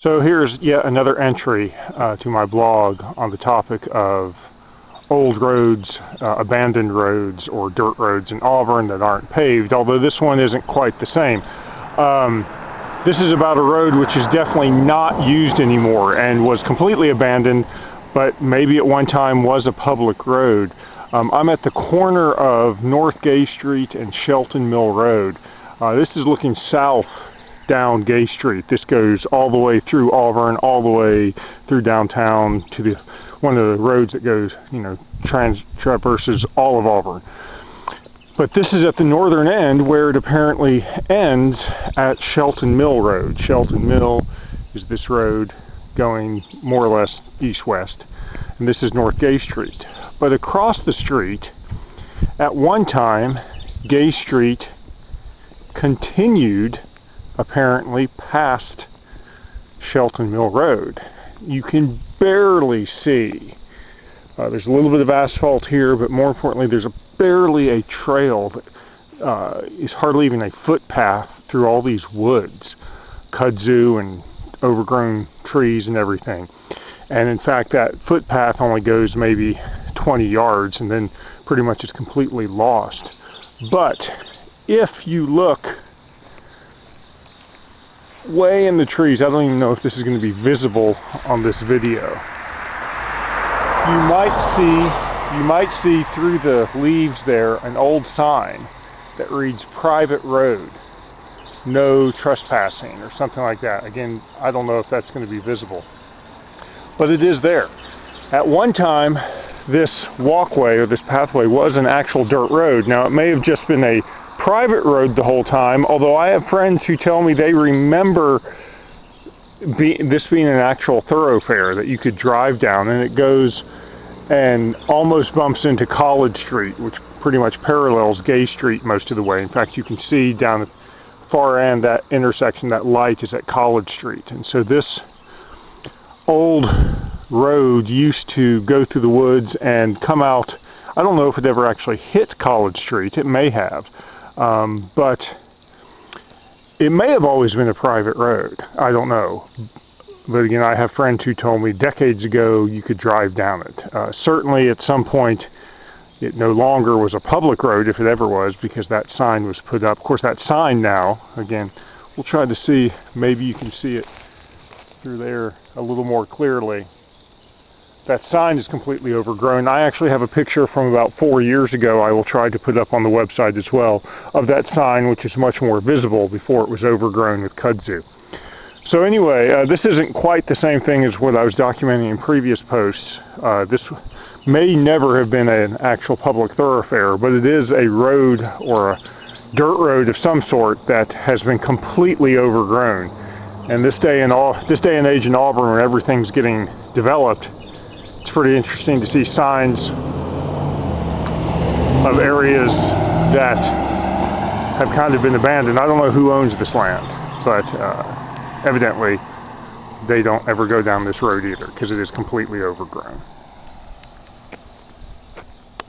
So here's yet another entry to my blog on the topic of old roads, abandoned roads, or dirt roads in Auburn that aren't paved, although this one isn't quite the same. This is about a road which is definitely not used anymore and was completely abandoned, but maybe at one time was a public road. I'm at the corner of North Gay Street and Shelton Mill Road. This is looking south down Gay Street. This goes all the way through Auburn, all the way through downtown to the one of the roads that goes, traverses all of Auburn. But this is at the northern end where it apparently ends at Shelton Mill Road. Shelton Mill is this road going more or less east-west, and this is North Gay Street. But across the street, at one time, Gay Street continued apparently past Shelton Mill Road. You can barely see. There's a little bit of asphalt here, but more importantly, there's barely a trail that is hardly even a footpath through all these woods, kudzu and overgrown trees and everything. And in fact, that footpath only goes maybe 20 yards and then pretty much is completely lost. But if you look way in the trees, I don't even know if this is going to be visible on this video. You might see through the leaves there an old sign that reads "Private Road, No Trespassing," or something like that. Again, I don't know if that's going to be visible, but it is there. At one time, this walkway or this pathway was an actual dirt road. Now, it may have just been a private road the whole time, although I have friends who tell me they remember this being an actual thoroughfare that you could drive down, and it goes and almost bumps into College Street, which pretty much parallels Gay Street most of the way. In fact, you can see down the far end, that intersection, that light is at College Street. And so this old road used to go through the woods and come out. I don't know if it ever actually hit College Street. It may have. But it may have always been a private road. I don't know. But again, I have friends who told me decades ago you could drive down it. Certainly at some point it no longer was a public road, if it ever was, because that sign was put up. Of course, that sign now, again, we'll try to see, maybe you can see it through there a little more clearly. That sign is completely overgrown. I actually have a picture from about 4 years ago I will try to put up on the website as well, of that sign, which is much more visible before it was overgrown with kudzu. So anyway, this isn't quite the same thing as what I was documenting in previous posts. This may never have been an actual public thoroughfare, but it is a road or a dirt road of some sort that has been completely overgrown. And this day and age in Auburn, when everything's getting developed, it's pretty interesting to see signs of areas that have kind of been abandoned. I don't know who owns this land, but evidently they don't ever go down this road either, because it is completely overgrown.